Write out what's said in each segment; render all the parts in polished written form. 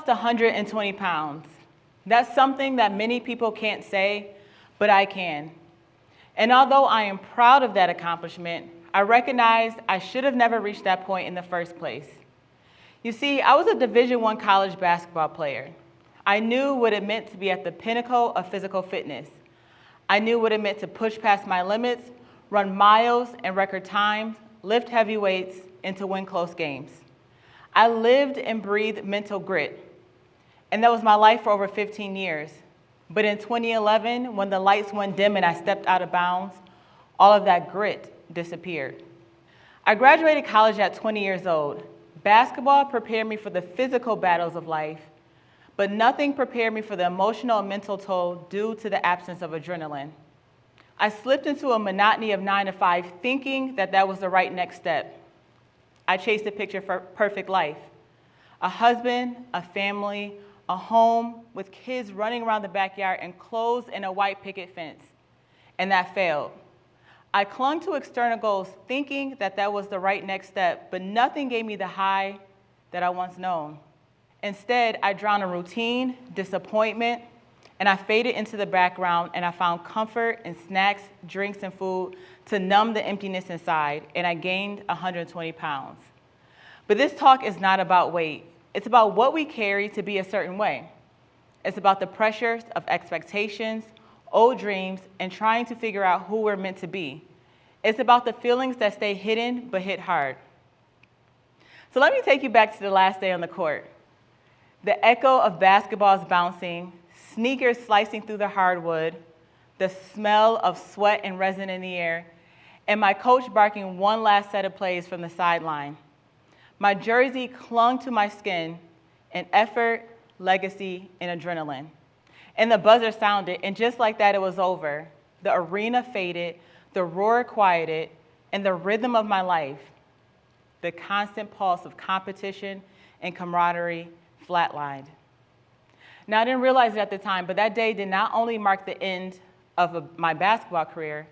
lost 120 pounds. That's something that many people can't say, but I can. And although I am proud of that accomplishment, I recognize I should have never reached that point in the first place. You see, I was a Division I college basketball player. I knew what it meant to be at the pinnacle of physical fitness. I knew what it meant to push past my limits, run miles in record times, lift heavy weights, and to win close games. I lived and breathed mental grit, and that was my life for over 15 years. But in 2011, when the lights went dim and I stepped out of bounds, all of that grit disappeared. I graduated college at 20 years old. Basketball prepared me for the physical battles of life, but nothing prepared me for the emotional and mental toll due to the absence of adrenaline. I slipped into a monotony of 9 to 5, thinking that that was the right next step. I chased a picture for perfect life. A husband, a family, a home with kids running around the backyard and clothes and a white picket fence. And that failed. I clung to external goals thinking that that was the right next step, but nothing gave me the high that I once known. Instead, I drowned in routine, disappointment, and I faded into the background, and I found comfort in snacks, drinks, and food to numb the emptiness inside, and I gained 120 pounds. But this talk is not about weight. It's about what we carry to be a certain way. It's about the pressures of expectations, old dreams, and trying to figure out who we're meant to be. It's about the feelings that stay hidden but hit hard. So let me take you back to the last day on the court. The echo of basketballs bouncing, sneakers slicing through the hardwood, the smell of sweat and resin in the air, and my coach barking one last set of plays from the sideline. My jersey clung to my skin in effort, legacy, and adrenaline. And the buzzer sounded, and just like that, it was over. The arena faded, the roar quieted, and the rhythm of my life, the constant pulse of competition and camaraderie, flatlined. Now, I didn't realize it at the time, but that day did not only mark the end of my basketball career,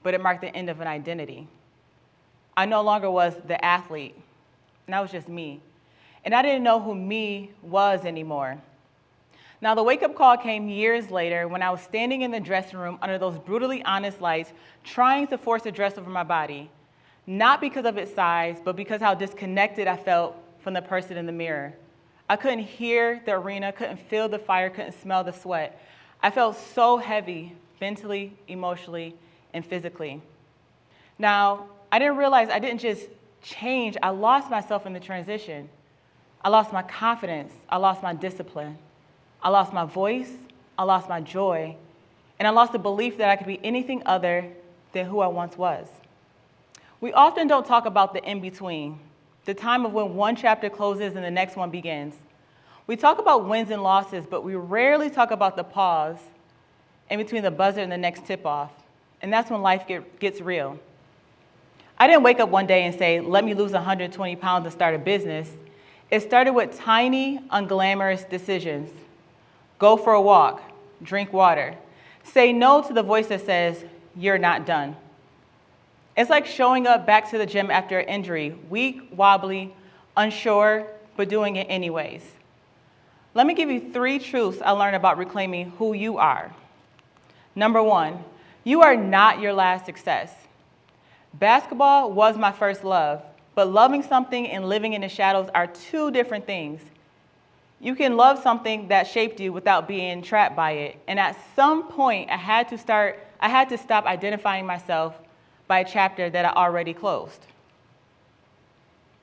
but it marked the end of an identity. I no longer was the athlete, and that was just me. And I didn't know who me was anymore. Now, the wake-up call came years later when I was standing in the dressing room under those brutally honest lights, trying to force a dress over my body, not because of its size, but because how disconnected I felt from the person in the mirror. I couldn't hear the arena, couldn't feel the fire, couldn't smell the sweat. I felt so heavy, mentally, emotionally, and physically. Now, I didn't realize I didn't just change, I lost myself in the transition. I lost my confidence, I lost my discipline. I lost my voice, I lost my joy, and I lost the belief that I could be anything other than who I once was. We often don't talk about the in-between, the time of when one chapter closes and the next one begins. We talk about wins and losses, but we rarely talk about the pause in between the buzzer and the next tip-off, and that's when life gets real. I didn't wake up one day and say, let me lose 120 pounds and start a business. It started with tiny, unglamorous decisions. Go for a walk, drink water. Say no to the voice that says, you're not done. It's like showing up back to the gym after an injury, weak, wobbly, unsure, but doing it anyways. Let me give you 3 truths I learned about reclaiming who you are. Number 1, you are not your last success. Basketball was my first love, but loving something and living in the shadows are 2 different things. You can love something that shaped you without being trapped by it. And at some point, I had to stop identifying myself by a chapter that I already closed.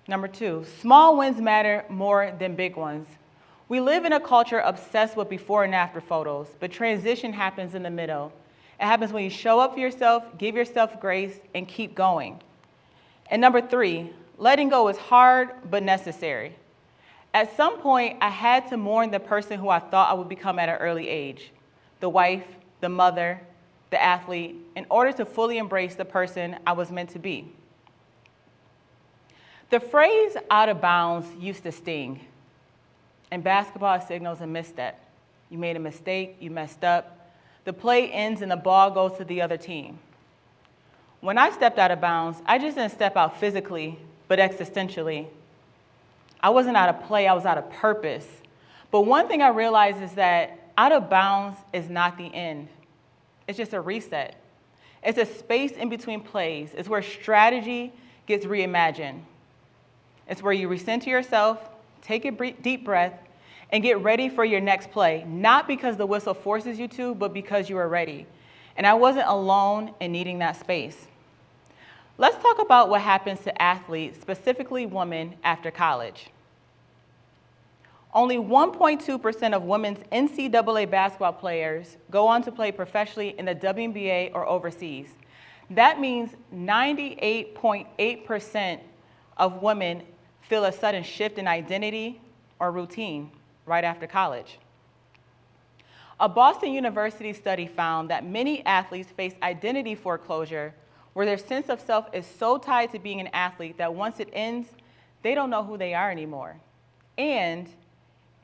Number 2, small wins matter more than big ones. We live in a culture obsessed with before and after photos, but transition happens in the middle. It happens when you show up for yourself, give yourself grace, and keep going. And number 3, letting go is hard but necessary. At some point, I had to mourn the person who I thought I would become at an early age, the wife, the mother, the athlete, in order to fully embrace the person I was meant to be. The phrase out of bounds used to sting. In basketball, it signals a misstep. You made a mistake, you messed up. The play ends and the ball goes to the other team. When I stepped out of bounds, I just didn't step out physically, but existentially. I wasn't out of play, I was out of purpose. But one thing I realized is that out of bounds is not the end. It's just a reset. It's a space in between plays. It's where strategy gets reimagined. It's where you recenter yourself, take a deep breath, and get ready for your next play, not because the whistle forces you to, but because you are ready. And I wasn't alone in needing that space. Let's talk about what happens to athletes, specifically women, after college. Only 1.2% of women's NCAA basketball players go on to play professionally in the WNBA or overseas. That means 98.8% of women feel a sudden shift in identity or routine right after college. A Boston University study found that many athletes face identity foreclosure, where their sense of self is so tied to being an athlete that once it ends, they don't know who they are anymore. And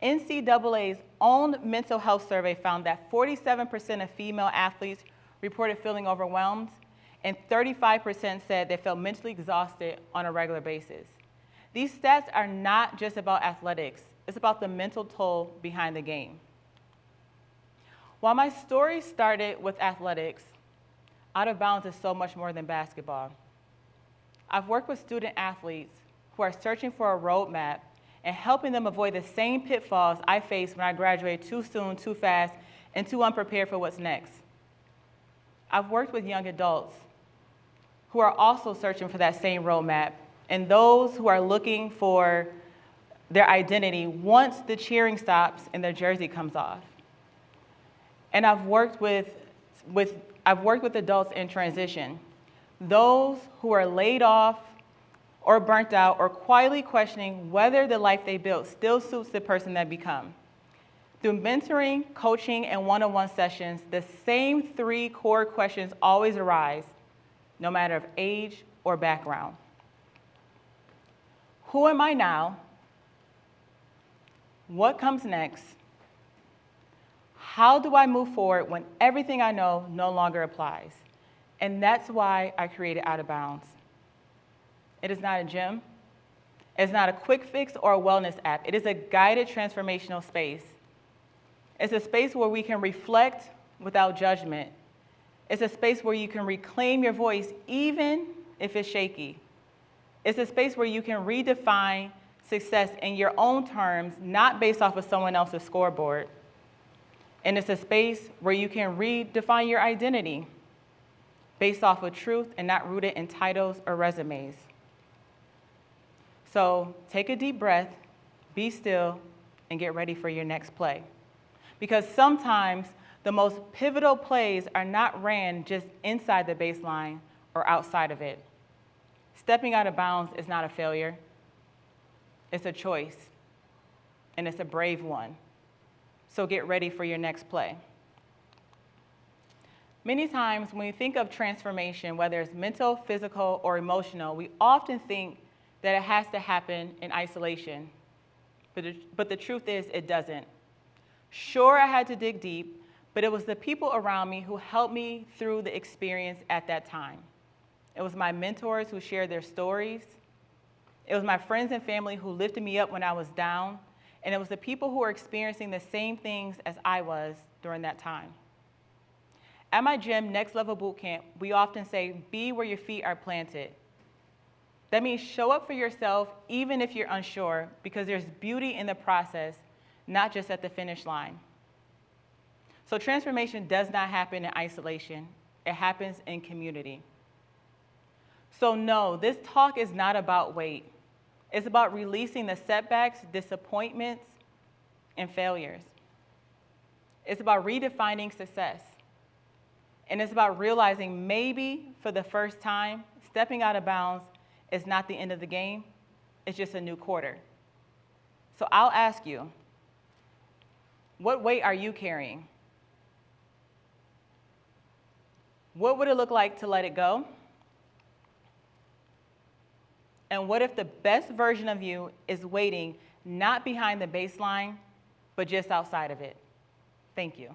NCAA's own mental health survey found that 47% of female athletes reported feeling overwhelmed, and 35% said they felt mentally exhausted on a regular basis. These stats are not just about athletics, it's about the mental toll behind the game. While my story started with athletics, Out of Bounds is so much more than basketball. I've worked with student athletes who are searching for a roadmap and helping them avoid the same pitfalls I faced when I graduated too soon, too fast, and too unprepared for what's next. I've worked with young adults who are also searching for that same roadmap, and those who are looking for their identity once the cheering stops and their jersey comes off. And I've worked with adults in transition, those who are laid off or burnt out or quietly questioning whether the life they built still suits the person they become. Through mentoring, coaching, and one-on-one sessions, the same 3 core questions always arise, no matter of age or background. Who am I now? What comes next? How do I move forward when everything I know no longer applies? And that's why I created Out of Bounds. It is not a gym. It's not a quick fix or a wellness app. It is a guided transformational space. It's a space where we can reflect without judgment. It's a space where you can reclaim your voice even if it's shaky. It's a space where you can redefine success in your own terms, not based off of someone else's scoreboard. And it's a space where you can redefine your identity based off of truth and not rooted in titles or resumes. So take a deep breath, be still, and get ready for your next play. Because sometimes the most pivotal plays are not ran just inside the baseline or outside of it. Stepping out of bounds is not a failure. It's a choice, and it's a brave one. So get ready for your next play. Many times when we think of transformation, whether it's mental, physical, or emotional, we often think that it has to happen in isolation. But the truth is, it doesn't. Sure, I had to dig deep, but it was the people around me who helped me through the experience at that time. It was my mentors who shared their stories. It was my friends and family who lifted me up when I was down. And it was the people who were experiencing the same things as I was during that time. At my gym, Next Level Bootcamp, we often say, be where your feet are planted. That means show up for yourself even if you're unsure, because there's beauty in the process, not just at the finish line. So transformation does not happen in isolation. It happens in community. So no, this talk is not about weight. It's about releasing the setbacks, disappointments, and failures. It's about redefining success. And it's about realizing maybe for the first time, stepping out of bounds is not the end of the game, it's just a new quarter. So I'll ask you, what weight are you carrying? What would it look like to let it go? And what if the best version of you is waiting not behind the baseline, but just outside of it? Thank you.